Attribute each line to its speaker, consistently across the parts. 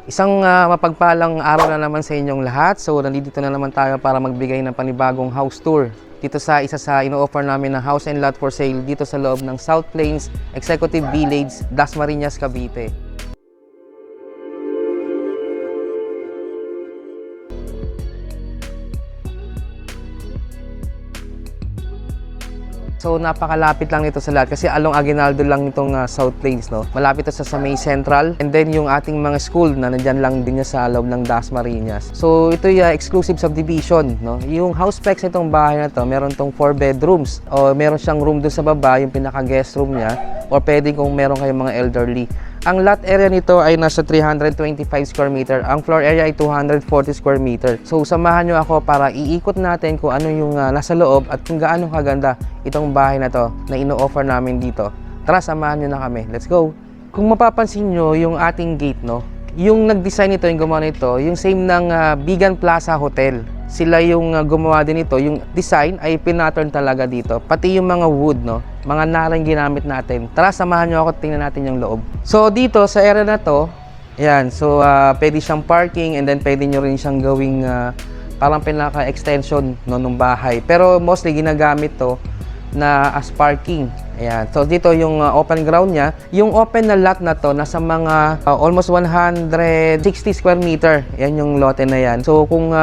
Speaker 1: Isang mapagpalang araw na naman sa inyong lahat. So, nandito na naman tayo para magbigay ng panibagong house tour dito sa isa sa ino-offer namin na house and lot for sale dito sa loob ng South Plains Executive Village, Dasmariñas, Cavite. So napakalapit lang nito sa lahat kasi along Aguinaldo lang itong South Plains, no. Malapit ito sa May Central, and then yung ating mga school na nandiyan lang din niya sa loob ng Dasmariñas. So ito yung exclusive subdivision, no. Yung house specs nitong bahay na to, meron tong 4 bedrooms o meron siyang room doon sa baba, yung pinaka guest room niya, or pwede kung meron kayong mga elderly. Ang lot area nito ay nasa 325 square meter. Ang floor area ay 240 square meter. So samahan nyo ako para iikot natin kung ano yung nasa loob at kung gaano kaganda itong bahay na to na ino-offer namin dito. Tara, samahan nyo na kami. Let's go! Kung mapapansin nyo yung ating gate, no, yung nag-design nito, yung gumawa nito, yung same ng Bigan Plaza Hotel. Sila yung gumawa din ito. Yung design ay pinattern talaga dito. Pati yung mga wood, no, mga narang ginamit natin. Tara, samahan nyo ako, tingnan natin yung loob. So dito sa area na to, yan, so pwede siyang parking, and then pwede nyo rin siyang gawing parang pinaka-extension, no, ng bahay. Pero mostly ginagamit to na as parking. Ayan. So dito yung open ground niya. Yung open na lot na to nasa mga almost 160 square meter. Yan yung lote na yan. So kung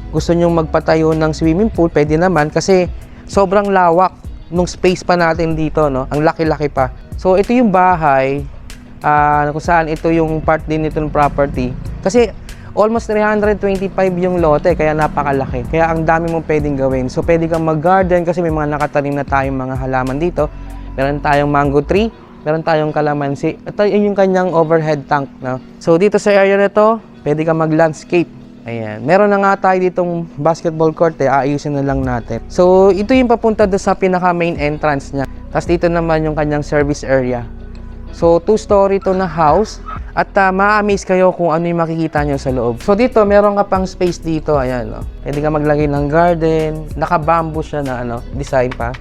Speaker 1: gusto nyo magpatayo ng swimming pool, pwede naman kasi sobrang lawak nung space pa natin dito, no? Ang laki-laki pa. So ito yung bahay kung saan ito yung part din nito ng property. Kasi almost 325 yung lote, kaya napakalaki. Kaya ang dami mong pwedeng gawin. So pwede kang mag-garden kasi may mga nakatanim na tayong mga halaman dito. Meron tayong mango tree, meron tayong kalamansi. Ito yung kanyang overhead tank, no? So dito sa area na to, pwede kang mag-landscape. Ayan. Meron na nga tayo ditong basketball court, aayusin na lang natin. So ito yung papunta doon sa pinaka main entrance niya. Tapos dito naman yung kanyang service area. So 2-story to na house. At ma-amaze kayo kung ano yung makikita nyo sa loob. So dito, meron ka pang space dito. Ayan, no? Pwede ka maglagay ng garden. Naka-bamboo siya na design pa.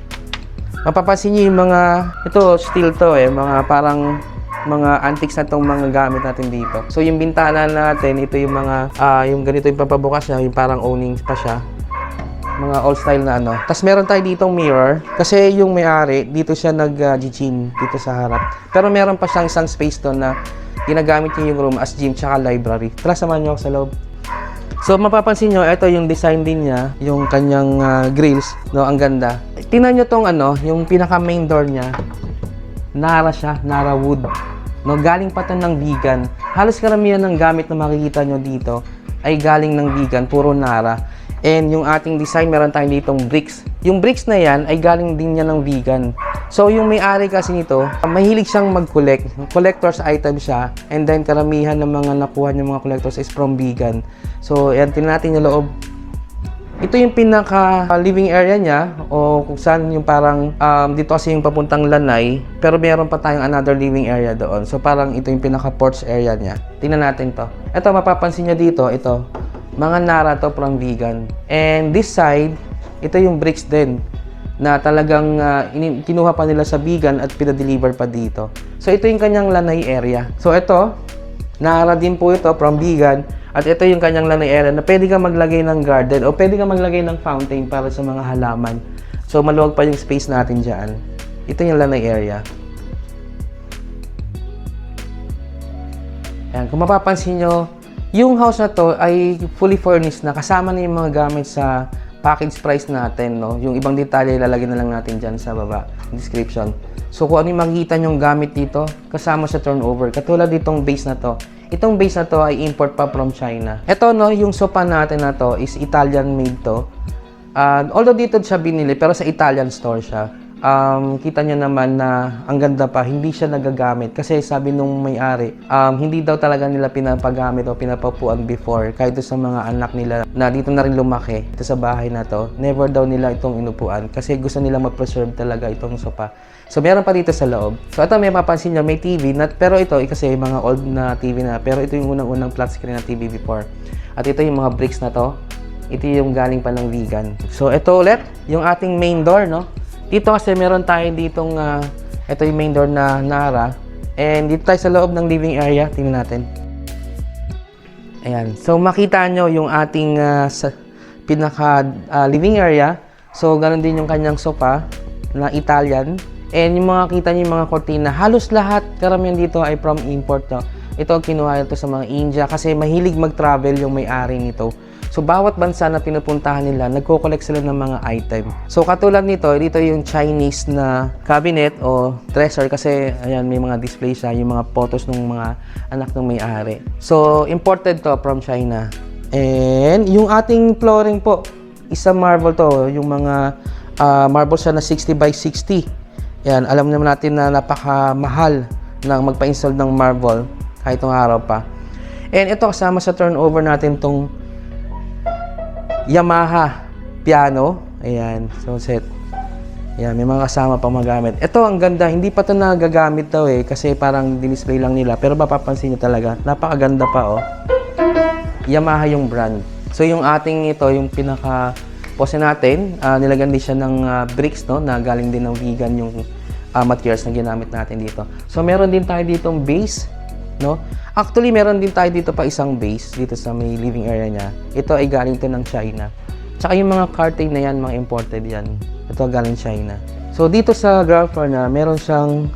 Speaker 1: Mapapansin nyo yung mga, ito, steel to mga parang mga antiques na tong mga gamit natin dito. So yung bintana natin, ito yung mga, yung ganito yung papabukas niya, yung parang owning pa siya. Mga old style na Tapos meron tayo ditong mirror. Kasi yung may-ari, dito siya nag-gym dito sa harap. Pero meron pa siyang isang space to na ginagamit niyo yung room as gym tsaka library. Tara, samahan niyo ako sa loob. So mapapansin niyo, ito yung design din niya, yung kanyang grills, no, ang ganda. Tingnan niyo tong yung pinaka main door niya. Nara siya, Nara wood. No, galing pa to ng Bigan. Halos karamihan ng gamit na makikita niyo dito ay galing ng Bigan, puro Nara. And yung ating design, meron tayong ditong bricks. Yung bricks na yan ay galing din niya ng Bigan. So yung may-ari kasi nito, mahilig siyang mag-collect. Collector's item siya. And then karamihan ng mga nakuha niya mga collectors is from Bigan. So yan, tingnan natin yung loob. Ito yung pinaka living area niya, o kung saan yung parang dito kasi yung papuntang lanay. Pero meron pa tayong another living area doon. So parang ito yung pinaka porch area niya. Tingnan natin to. Ito, mapapansin niyo dito, ito. Mga Nara to from Bigan. And this side, ito yung bricks din na talagang kinuha pa nila sa Bigan at pinadeliver pa dito. So ito yung kanyang lanay area. So ito, Nara din po ito from Bigan. At ito yung kanyang lanay area na pwede ka maglagay ng garden o pwede ka maglagay ng fountain para sa mga halaman. So maluwag pa yung space natin dyan. Ito yung lanay area. Ayan, kung mapapansin nyo, yung house na to ay fully furnished na, kasama na yung mga gamit sa package price natin, no? Yung ibang detalye ilalagay na lang natin dyan sa baba, description. So kung ano yung makikita nyong gamit dito, kasama sa turnover. Katulad ditong base na to. Itong base na to ay import pa from China. Ito, no, yung sofa natin na to is Italian made to. Although dito siya binili, pero sa Italian store siya. Kita nyo naman na ang ganda pa, hindi siya nagagamit. Kasi sabi nung may-ari, hindi daw talaga nila pinapagamit o pinapapuan before. Kahit sa mga anak nila na dito na rin lumaki, dito sa bahay na to, never daw nila itong inupuan. Kasi gusto nila mag-preserve talaga itong sofa. So meron pa dito sa loob. So ito, may mapansin nyo, may TV. Pero ito, kasi mga old na TV na. Pero ito yung unang-unang flat screen na TV before. At ito yung mga bricks na to. Ito yung galing pa ng Bigan. So ito ulit, yung ating main door, no? Dito kasi meron tayo ditong, ito yung main door na Nara. And dito tayo sa loob ng living area. Tingnan natin. Ayan. So, makita nyo yung ating sa pinaka living area. So, ganun din yung kanyang sofa na Italian. And yung mga kita nyo yung mga cortina, halos lahat, karamihan dito ay from import. No? Ito kinuha ito sa mga India kasi mahilig mag-travel yung may-ari nito. So, bawat bansa na pinupuntahan nila, nagko-collect sila ng mga item. So, katulad nito, dito yung Chinese na cabinet o dresser kasi, ayan, may mga display siya, yung mga photos ng mga anak ng may-ari. So, imported to from China. And, yung ating flooring po, isang marble to, yung mga marble siya na 60 by 60. Yan, alam naman natin na napakamahal na magpa-install ng marble kahit itong araw pa. And ito kasama sa turnover natin tong Yamaha piano. Ayan, so set. Ayan, may mga kasama pang magamit. Ito, ang ganda. Hindi pa ito nagagamit daw kasi parang display lang nila. Pero mapapansin nyo talaga, napakaganda pa Yamaha yung brand. So, yung ating ito, yung pinaka-pose natin, nilagyan din siya ng bricks, no, na galing din ng vegan yung materials na ginamit natin dito. So, meron din tayo ditong base, no? Actually, meron din tayo dito pa isang base dito sa may living area niya. Ito ay galing to ng China. Tsaka yung mga curtain na yan, mga imported yan. Ito galing China. So, dito sa ground floor na, meron siyang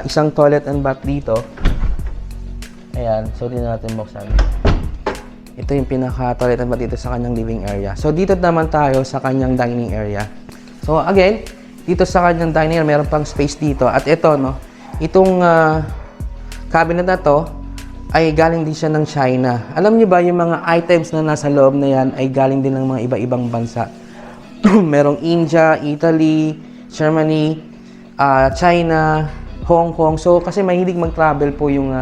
Speaker 1: isang toilet and bath dito. Ayan. So, dito natin buksan. Ito yung pinaka-toilet and bath dito sa kanyang living area. So, dito naman tayo sa kanyang dining area. So, again, dito sa kanyang dining area, meron pang space dito. At ito, no, itong cabinet na to, ay galing din siya ng China. Alam niyo ba, yung mga items na nasa loob na yan ay galing din ng mga iba-ibang bansa. Merong India, Italy, Germany, China, Hong Kong. So, kasi mahilig mag-travel po yung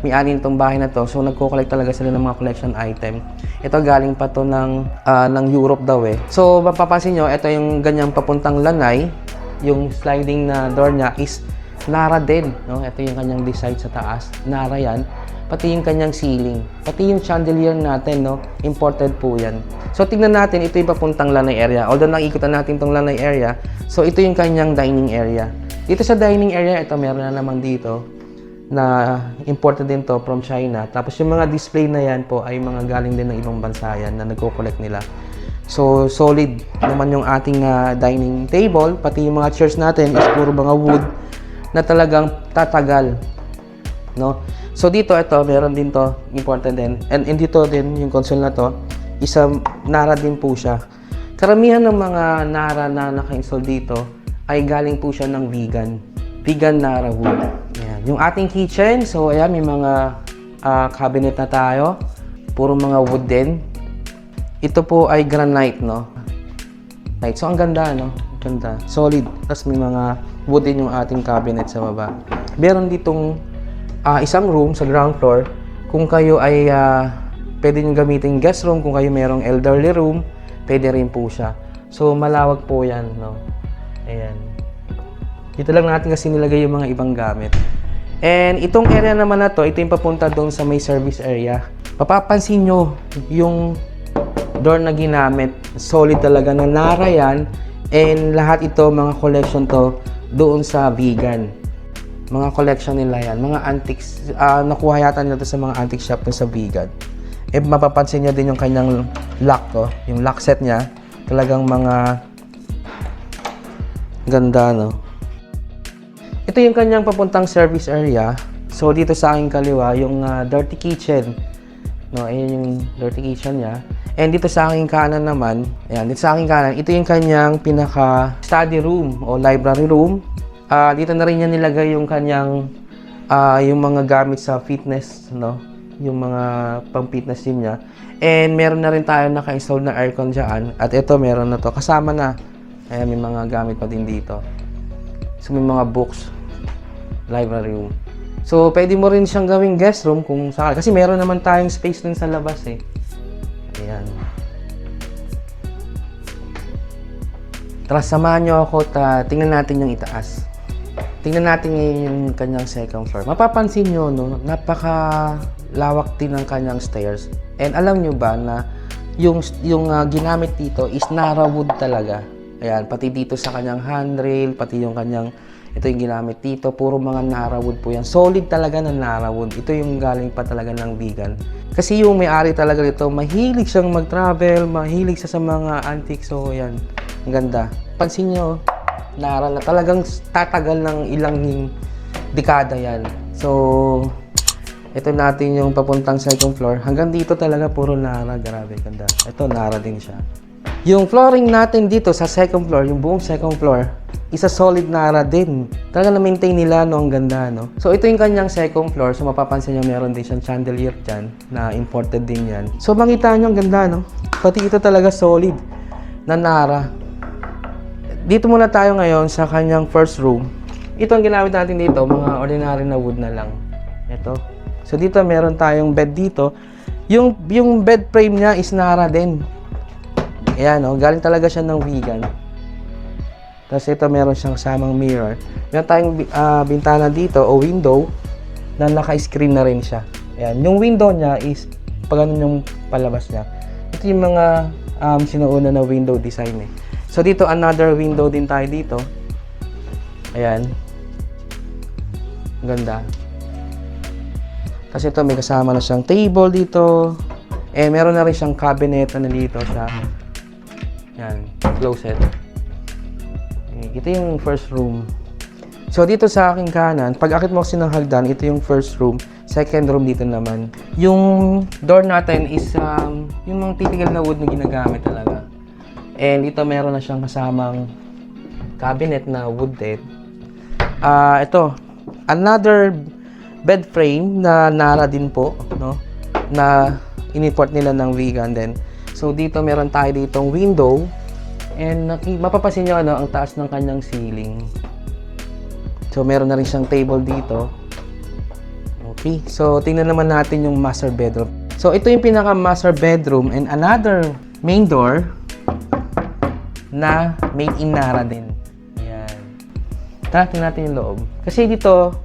Speaker 1: may-ari nitong bahay na to. So, nagko-collect talaga sila ng mga collection item. Ito galing pa to ng Europe daw So, mapapansin nyo, ito yung ganyang papuntang lanay. Yung sliding na door niya is Nara din. No? Ito yung kanyang design sa taas. Nara yan. Pati yung kanyang ceiling, pati yung chandelier natin, no? Imported po yan. So, tingnan natin, ito yung papuntang lanay area. Although nakikutan natin itong lanay area, so ito yung kanyang dining area. Dito sa dining area, ito meron na naman dito na imported din to from China. Tapos yung mga display na yan po ay mga galing din ng ibang bansa yan na nagko-collect nila. So, solid naman yung ating dining table, pati yung mga chairs natin is puro mga wood na talagang tatagal, no? So dito, ito, meron din to, important din. And dito din, yung console na to, isang Nara din po siya. Karamihan ng mga Nara na naka-install dito ay galing po siya ng vegan. Vegan Nara wood. Ayan. Yung ating kitchen, so ayan, may mga cabinet na tayo. Puro mga wood din. Ito po ay granite, no? So, ang ganda, no? Ganda. Solid. Tapos may mga wood din yung ating cabinet sa baba. Meron ditong isang room sa ground floor. Kung kayo ay pwede nyo gamitin guest room, kung kayo merong elderly room, pwede rin po siya. So, malawag po yan, no? Ayan. Dito lang natin kasi nilagay yung mga ibang gamit. And itong area naman na to, ito yung papunta doon sa may service area. Papapansin nyo yung door na ginamit. Solid talaga na Nara yan. And lahat ito, mga collection to, doon sa vegan. Mga collection nila yan. Mga antiques. Nakuha yata nila to sa mga antique shop sa vegan. Mapapansin nyo din yung kanyang lock to. Yung lock set niya. Talagang mga ganda, no? Ito yung kanyang papuntang service area. So, dito sa aking kaliwa, yung dirty kitchen. No, ayan yung dirty kitchen niya. And dito sa aking kanan naman, ayan, dito sa aking kanan, ito yung kanyang pinaka study room o library room. Dito na rin niya nilagay yung kanyang yung mga gamit sa fitness, no? Yung mga pang-fitness gym niya. And meron na rin tayo naka-install na aircon dyan. At ito, meron na to. Kasama na. Ayan, may mga gamit pa din dito. So, may mga books. Library room. So, pwede mo rin siyang gawing guest room kung sakali. Kasi meron naman tayong space dun sa labas Ayan. Tara, samahan nyo ako at tingnan natin yung itaas. Tingnan natin ngayon yung kanyang second floor. Mapapansin nyo, no, napaka-lawak din ng kanyang stairs. And alam nyo ba na yung ginamit dito is Nara wood talaga. Ayan, pati dito sa kanyang handrail, pati yung kanyang Ito yung ginamit dito, puro mga Nara wood po yan. Solid talaga na Nara wood. Ito yung galing pa talaga ng vegan. Kasi yung may-ari talaga nito, mahilig siyang mag-travel, mahilig siya sa mga antique. So yan, ang ganda. Pansin nyo, Nara na talagang tatagal ng ilang dekada yan. So, ito natin yung papuntang second floor. Hanggang dito talaga puro Nara. Grabe, ganda. Ito, Nara din siya. Yung flooring natin dito sa second floor, yung buong second floor, isa solid Nara din. Talaga na-maintain nila, no? Ang ganda, no? So, ito yung kanyang second floor. So, mapapansin nyo, meron din siyang chandelier dyan na imported din yan. So, makita nyo, ang ganda, no? Pati ito talaga solid na Nara. Dito muna tayo ngayon sa kanyang first room. Ito ang ginamit natin dito, mga ordinary na wood na lang. Ito. So, dito meron tayong bed dito. Yung bed frame niya is Nara din. Ayan, no? Galing talaga siya ng vegan. Tapos ito meron siyang kasamang mirror. Meron tayong bintana dito o window na naka-screen na rin siya. Ayan. Yung window niya is pag ano yung palabas niya. Ito yung mga sinuuna na window design eh. So dito another window din tayo dito. Ayan. Ganda. Kasi ito may kasama na siyang table dito. Eh meron na rin siyang cabinet na dito sa yan, closet. Ito yung first room. So, dito sa aking kanan, pag akit mo kasi ng hagdan, ito yung first room. Second room dito naman. Yung door natin is yung mga typical na wood na ginagamit talaga. And ito meron na siyang kasamang cabinet na wooded. Ito, another bed frame na Nara din po, no? Na in-import nila ng vegan din. So, dito meron tayo ditong window. And mapapansin nyo ang taas ng kanyang ceiling. So, meron na rin siyang table dito. Okay. So, tingnan naman natin yung master bedroom. So, ito yung pinaka master bedroom and another main door na made in Nara din. Ayan. Tara, tingnan natin yung loob. Kasi dito,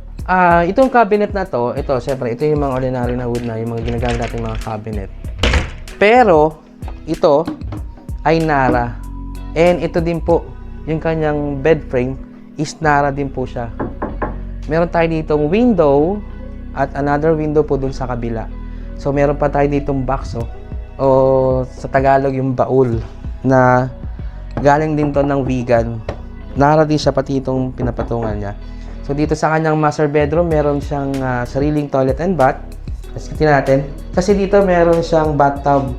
Speaker 1: itong cabinet na to, ito, syempre, ito yung mga ordinary na wood na, yung mga ginagamit natin mga cabinet. Pero, ito ay Nara. And ito din po, yung kanyang bed frame is Nara din po siya. Meron tayo ditong window at another window po dun sa kabila. So, meron pa tayo ditong box, o sa Tagalog yung baul na galing din to ng vegan. Nara din siya, pati itong pinapatungan niya. So, dito sa kanyang master bedroom, meron siyang sariling toilet and bath. Kasi natin. Kasi dito meron siyang bathtub.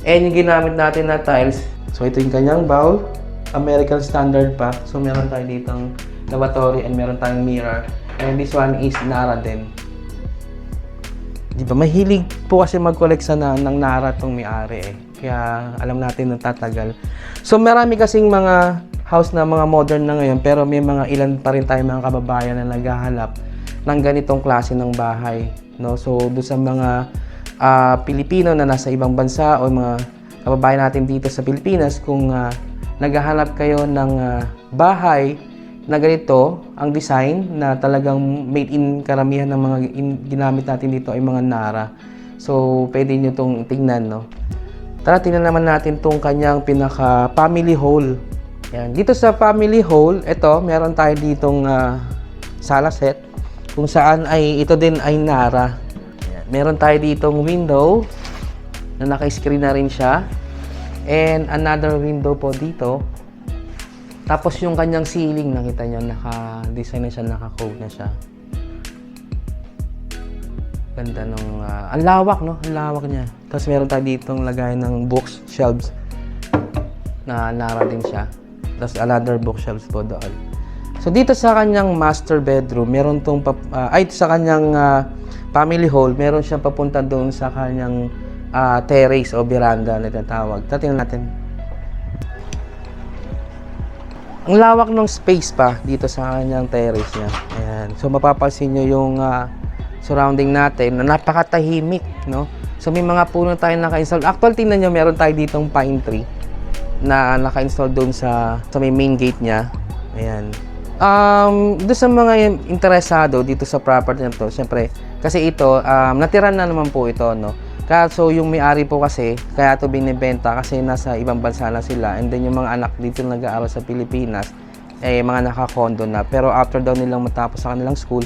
Speaker 1: And yung ginamit natin na tiles, so ito yung kanyang bowl, American Standard pa. So meron tayo ditong lavatory and meron tayong mirror. And this one is Nara din. Di ba? Mahilig po kasi mag-collect ng Nara tong may-ari eh. Kaya alam natin na tatagal. So marami kasing mga house na mga modern na ngayon, pero may mga ilan pa rin tayong mga kababayan na naghahanap ng ganitong klase ng bahay. No? So doon sa mga Pilipino na nasa ibang bansa o mga kababayan natin dito sa Pilipinas, kung naghahanap kayo ng bahay na ganito, ang design na talagang made in, karamihan ng mga ginamit natin dito ay mga Nara. So, pwede nyo itong tingnan, no? Tara, tingnan naman natin itong kanyang pinaka family hall. Yan. Dito sa family hall, ito, meron tayo ditong sala set, kung saan ay ito din ay Nara. Yan. Meron tayo ditong window na naka-screen na rin siya. And another window po dito. Tapos yung kanyang ceiling, nakita nyo, naka-design na siya, naka-code na siya. Ganda nung, ang lawak, no? Ang lawak niya. Tapos meron tayo ditong lagay ng books, shelves, na Nara din siya. Tapos another bookshelves po doon. So dito sa kanyang master bedroom, meron tong, sa kanyang family hall, meron siyang papunta doon sa kanyang terrace o veranda na tinatawag. Tingnan natin. Ang lawak ng space pa dito sa kanyang terrace niya. Ayan. So mapapansin nyo yung surrounding natin na napakatahimik, no? So may mga puno tayong naka-install. Actually, tingnan nyo, meron tayo ditong pine tree na naka-install doon sa may main gate niya. Ayan. Doon sa mga interesado dito sa property na to, syempre, kasi ito, natira na naman po ito, no? So yung may-ari po kasi, kaya ito binibenta kasi nasa ibang bansa na sila, and then yung mga anak dito nag-aaral sa Pilipinas, mga naka-condo na. Pero after daw nilang matapos sa kanilang school,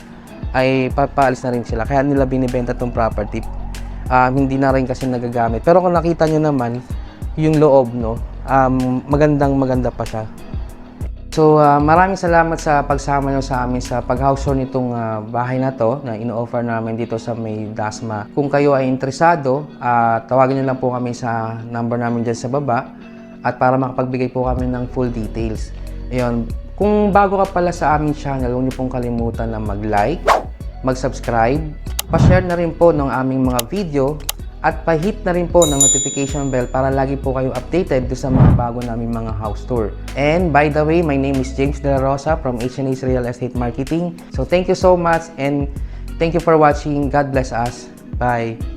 Speaker 1: ay papaalis na rin sila. Kaya nila binibenta tong property. Hindi na rin kasi nagagamit. Pero kung nakita nyo naman, yung loob, no, maganda pa siya. So, maraming salamat sa pagsama nyo sa amin sa pag-house tour nitong bahay na to na ino-offer namin dito sa may Dasma. Kung kayo ay interesado, tawagin nyo lang po kami sa number namin dyan sa baba at para makapagbigay po kami ng full details. Ayun, kung bago ka pala sa aming channel, huwag nyo pong kalimutan na mag-like, mag-subscribe, pa-share na rin po ng aming mga video at pa-hit na rin po ng notification bell para lagi po kayo updated sa mga bago naming mga house tour. And by the way, my name is James De La Rosa from H&H Real Estate Marketing. So thank you so much and thank you for watching. God bless us. Bye.